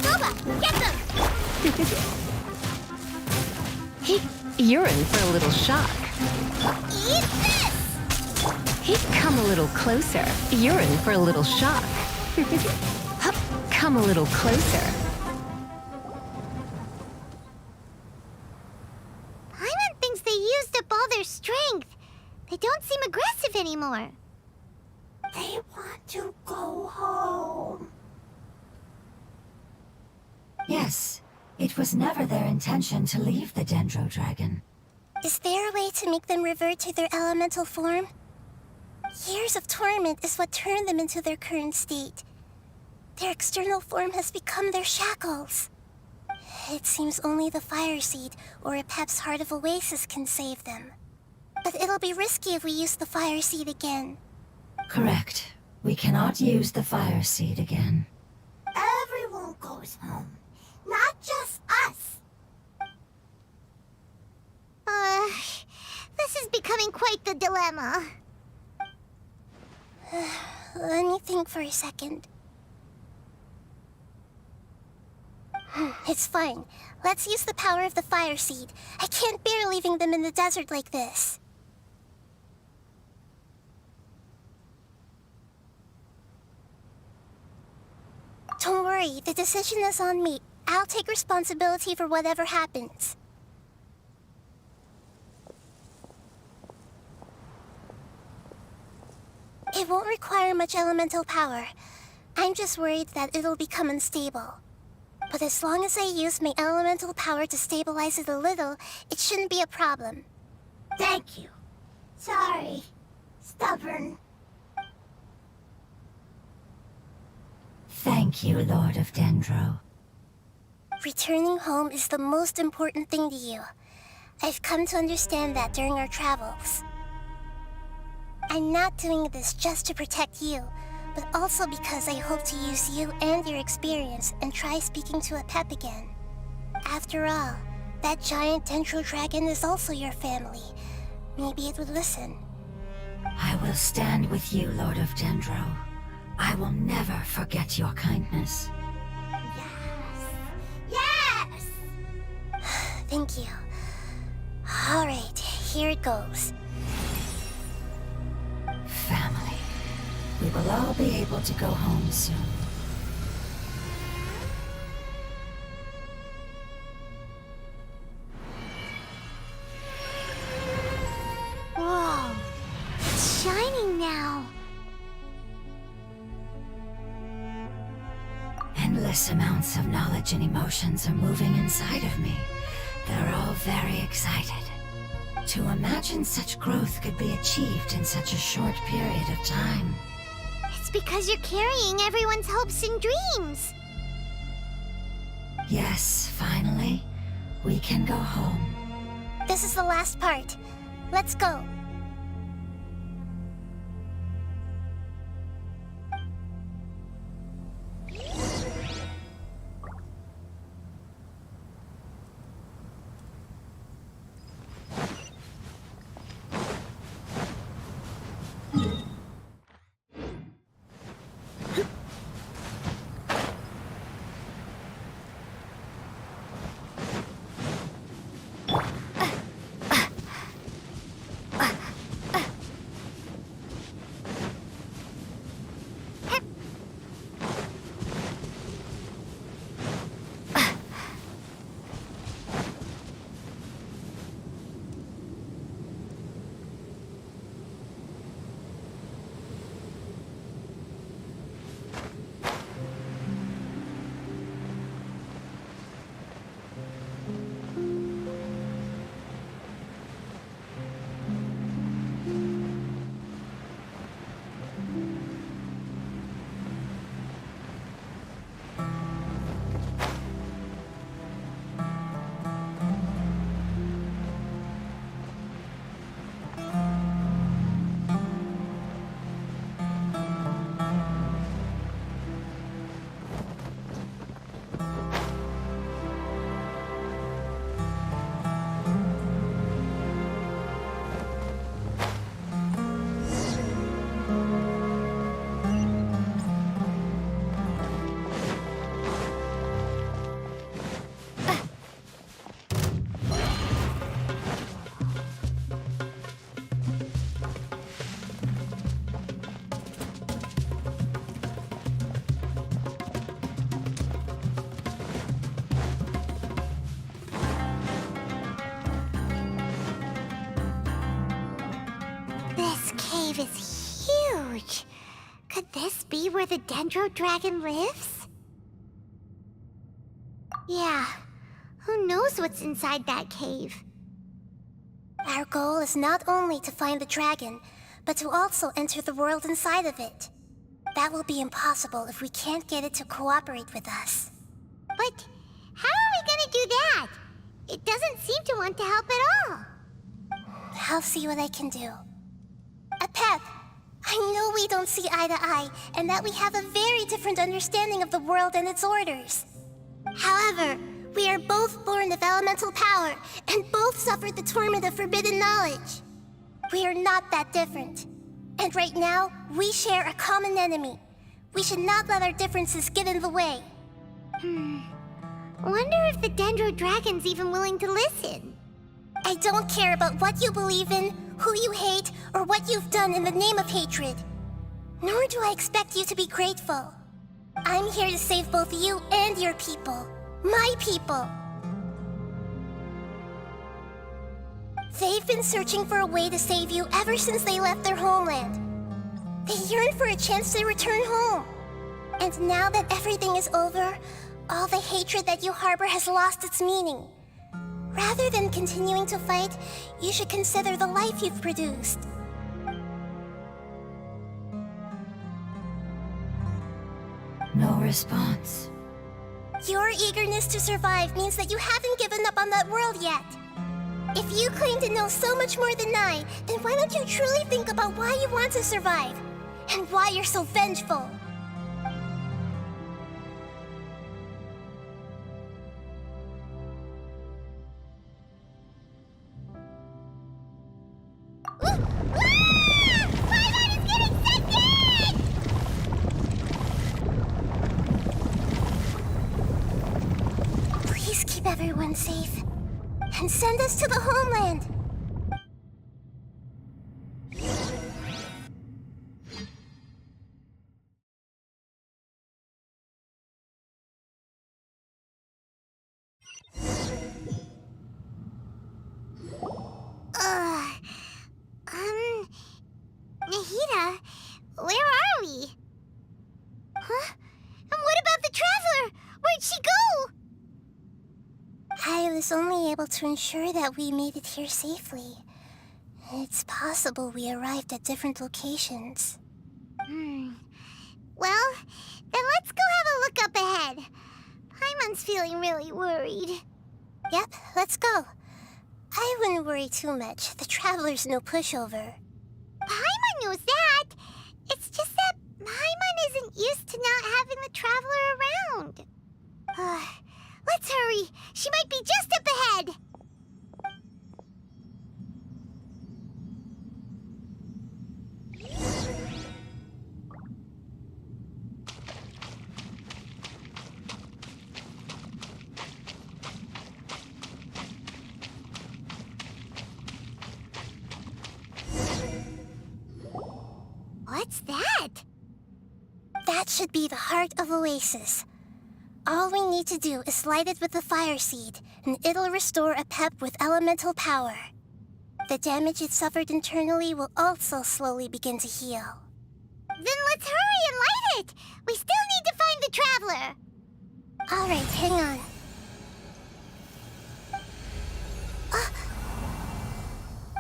Boba, get them! Hey, you're in for a little shock. Eat this! Hey, come a little closer. You're in for a little shock. Hup, come a little closer. Paimon thinks they used up all their strength. They don't seem aggressive anymore. They want to go home. Yes, it was never their intention to leave the Dendro Dragon. Is there a way to make them revert to their elemental form? Years of torment is what turned them into their current state. Their external form has become their shackles. It seems only the Fire Seed or Epep's Heart of Oasis can save them. But it'll be risky if we use the Fire Seed again. Correct. We cannot use the Fire Seed again. Everyone goes home. Not just us. This is becoming quite the dilemma. Let me think for a second. It's fine. Let's use the power of the Fire Seed. I can't bear leaving them in the desert like this. Don't worry, the decision is on me. I'll take responsibility for whatever happens. It won't require much elemental power. I'm just worried that it'll become unstable. But as long as I use my elemental power to stabilize it a little, it shouldn't be a problem. Thank you. Sorry. Stubborn. Thank you, Lord of Dendro. Returning home is the most important thing to you. I've come to understand that during our travels. I'm not doing this just to protect you, but also because I hope to use you and your experience and try speaking to Epep again. After all, that giant Dendro Dragon is also your family. Maybe it would listen. I will stand with you, Lord of Dendro. I will never forget your kindness. Yes! Thank you. All right, here it goes. Family. We will all be able to go home soon. Whoa, it's shining now. Endless amounts of knowledge and emotions are moving inside of me. They're all very excited. To imagine such growth could be achieved in such a short period of time. It's because you're carrying everyone's hopes and dreams. Yes, finally, we can go home. This is the last part. Let's go. is huge. Could this be where the Dendro Dragon lives? Yeah, who knows what's inside that cave? Our goal is not only to find the dragon, but to also enter the world inside of it. That will be impossible if we can't get it to cooperate with us. But how are we gonna do that? It doesn't seem to want to help at all. I'll see what I can do. Pep, I know we don't see eye to eye, and that we have a very different understanding of the world and its orders. However, we are both born of elemental power, and both suffered the torment of forbidden knowledge. We are not that different. And right now, we share a common enemy. We should not let our differences get in the way. Wonder if the Dendro Dragon's even willing to listen. I don't care about what you believe in, who you hate, or what you've done in the name of hatred. Nor do I expect you to be grateful. I'm here to save both you and your people. My people. They've been searching for a way to save you ever since they left their homeland. They yearn for a chance to return home. And now that everything is over, all the hatred that you harbor has lost its meaning. Rather than continuing to fight, you should consider the life you've produced. No response. Your eagerness to survive means that you haven't given up on that world yet. If you claim to know so much more than I, then why don't you truly think about why you want to survive? And why you're so vengeful? Please keep everyone safe. And send us to the homeland. Nahida, where are we? Huh? And what about the Traveler? Where'd she go? I was only able to ensure that we made it here safely. It's possible we arrived at different locations. Well, then let's go have a look up ahead. Paimon's feeling really worried. Yep, let's go. I wouldn't worry too much. The Traveler's no pushover. Paimon knows that. It's just that Paimon isn't used to not having the Traveler around. Let's hurry. She might be just up ahead. What's that? That should be the heart of Oasis. All we need to do is light it with the fire seed, and it'll restore a pep with elemental power. The damage it suffered internally will also slowly begin to heal. Then let's hurry and light it! We still need to find the Traveler! Alright, hang on.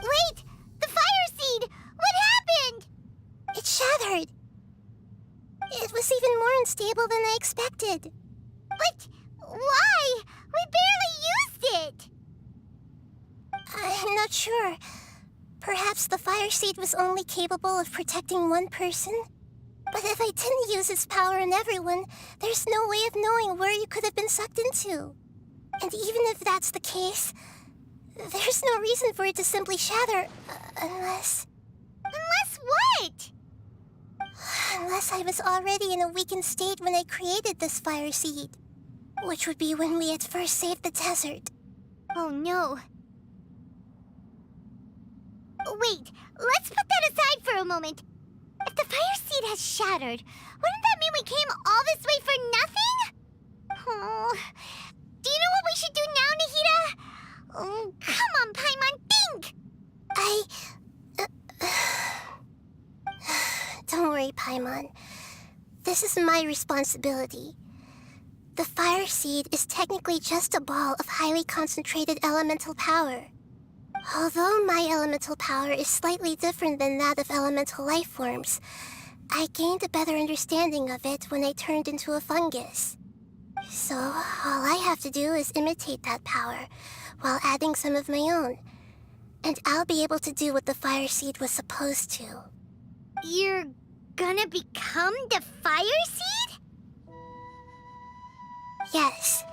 Wait! The fire seed! What happened? It shattered. It was even more unstable than I expected. But why? We barely used it! I'm not sure. Perhaps the fire seed was only capable of protecting one person? But if I didn't use its power on everyone, there's no way of knowing where you could have been sucked into. And even if that's the case, there's no reason for it to simply shatter, unless... Unless what? Unless I was already in a weakened state when I created this fire seed. Which would be when we had first saved the desert. Oh no. Wait, let's put that aside for a moment. If the fire seed has shattered, wouldn't that mean we came all this way for nothing? Oh, do you know what we should do now, Nahida? Oh, come on, Paimon, think! Don't worry, Paimon. This is my responsibility. The fire seed is technically just a ball of highly concentrated elemental power. Although my elemental power is slightly different than that of elemental life forms, I gained a better understanding of it when I turned into a fungus. So, all I have to do is imitate that power, while adding some of my own. And I'll be able to do what the fire seed was supposed to. You're gonna become the fire seed? Yes.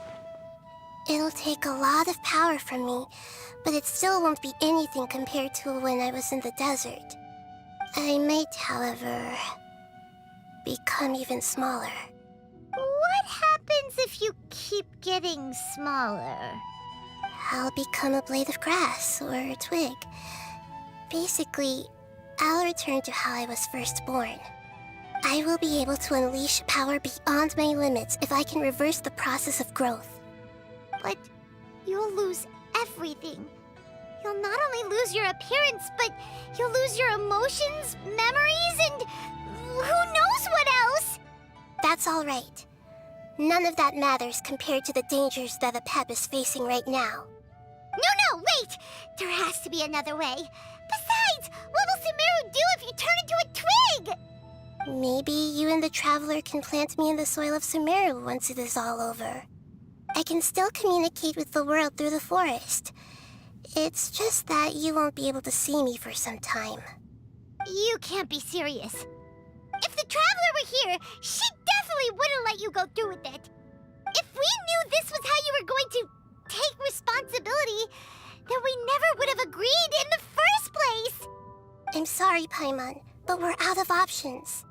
It'll take a lot of power from me, but it still won't be anything compared to when I was in the desert. I might, however, become even smaller. What happens if you keep getting smaller? I'll become a blade of grass or a twig. Basically, I'll return to how I was first born. I will be able to unleash power beyond my limits if I can reverse the process of growth. But you'll lose everything. You'll not only lose your appearance, but you'll lose your emotions, memories, and who knows what else? That's all right. None of that matters compared to the dangers that the Pep is facing right now. No, wait! There has to be another way. Besides, what will Sumeru do if you turn into a twig? Maybe you and the Traveler can plant me in the soil of Sumeru once it is all over. I can still communicate with the world through the forest. It's just that you won't be able to see me for some time. You can't be serious. If the Traveler were here, she definitely wouldn't let you go through with it. If we knew this was how you were going to take responsibility, then we never would have agreed in the first place. I'm sorry, Paimon, but we're out of options.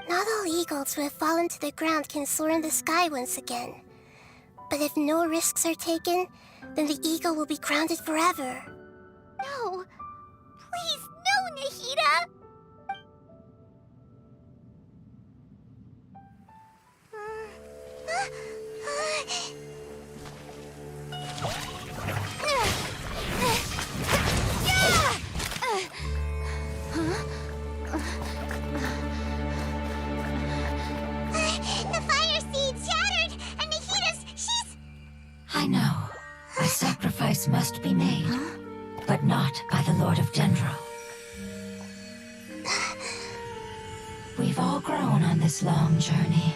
Not all eagles who have fallen to the ground can soar in the sky once again. But if no risks are taken, then the eagle will be grounded forever. No. Please, no, Nahida! The fire seed shattered, and she's... I know. A sacrifice must be made, but not by the Lord of Dendro. We've all grown on this long journey.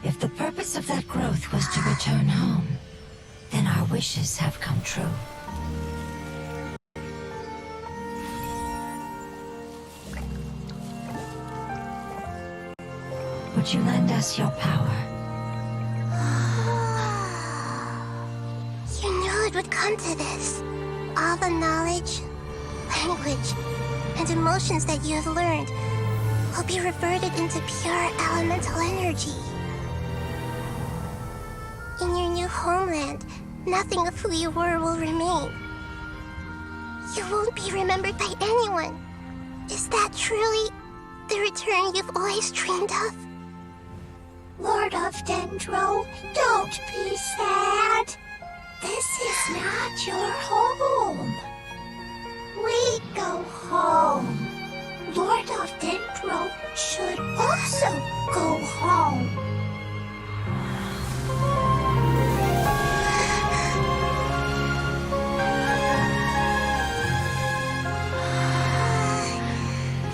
If the purpose of that growth was to return home, then our wishes have come true. Would you lend us your power? You knew it would come to this. All the knowledge, language, and emotions that you have learned will be reverted into pure elemental energy. In your new homeland, nothing of who you were will remain. You won't be remembered by anyone. Is that truly the return you've always dreamed of? Lord of Dendro, don't be sad. This is not your home. We go home. Lord of Dendro should also go home.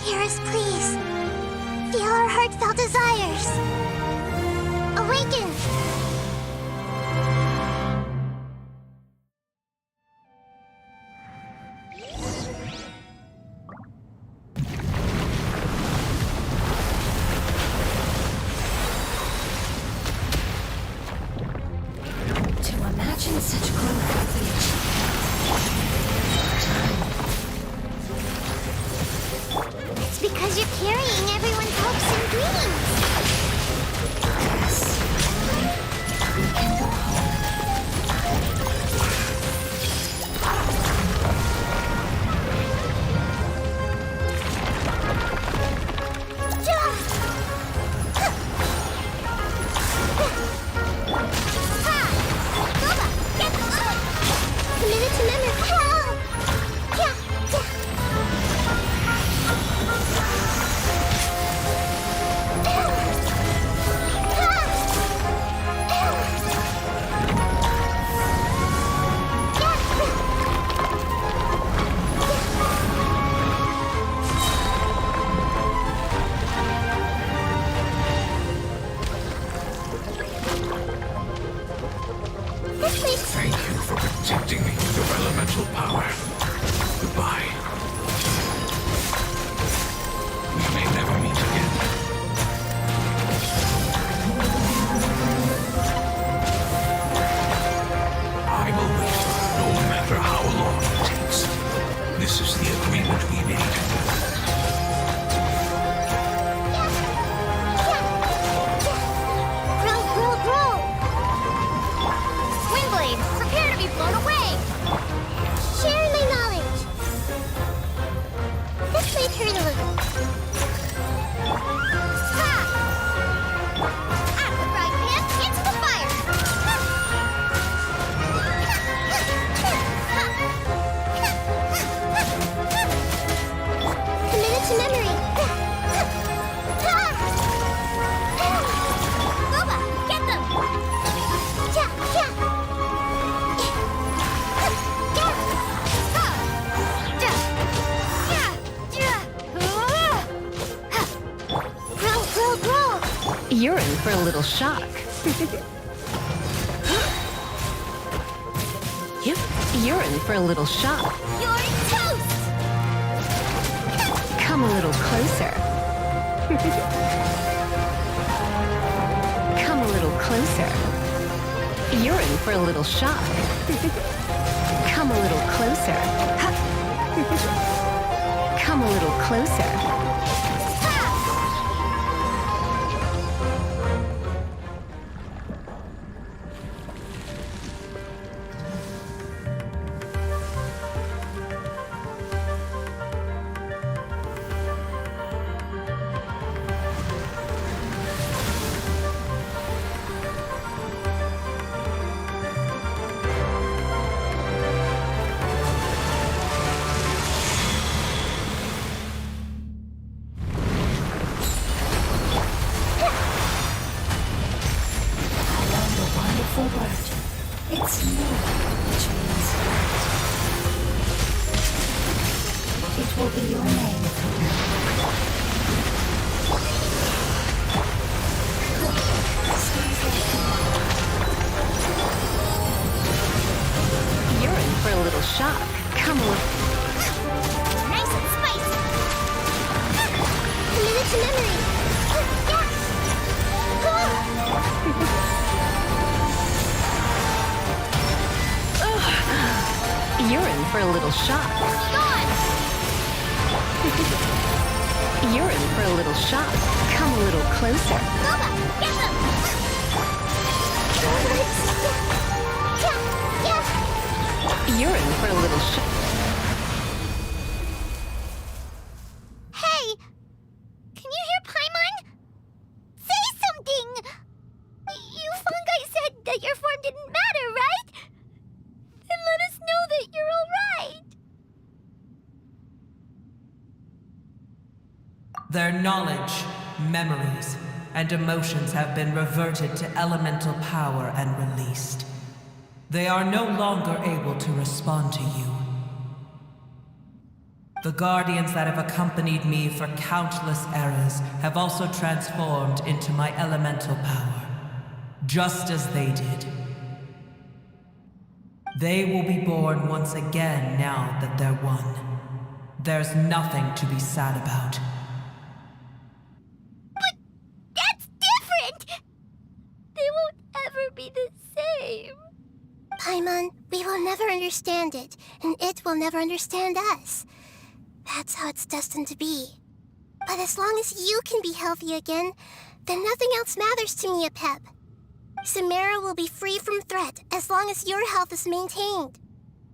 Hear us, please. Feel our heartfelt desires. Awaken! To imagine such growth would be achieved. It's because you're carrying everyone's hopes and dreams. Yes. You're in for a little shock. Yep, you're in for a little shock. You're toast! Come a little closer. Come a little closer. You're in for a little shock. Come a little closer. Come a little closer. It's new, which means it will be your name from now. You're in for a little shock. Come a little. Nice and spicy! Committed to memory! You're in for a little shock. Gone! You're in for a little shock. Come a little closer. Loba, get them! You're in for a little shock. Hey! Can you hear Paimon? Say something! You fungi said that your form didn't matter, right? Then let us know that you're alright! Their knowledge, memories, and emotions have been reverted to elemental power and released. They are no longer able to respond to you. The guardians that have accompanied me for countless eras have also transformed into my elemental power, just as they did. They will be born once again now that they're one. There's nothing to be sad about. But that's different! They won't ever be the same. Paimon, we will never understand it, and it will never understand us. That's how it's destined to be. But as long as you can be healthy again, then nothing else matters to me, Apep. Samara will be free from threat as long as your health is maintained.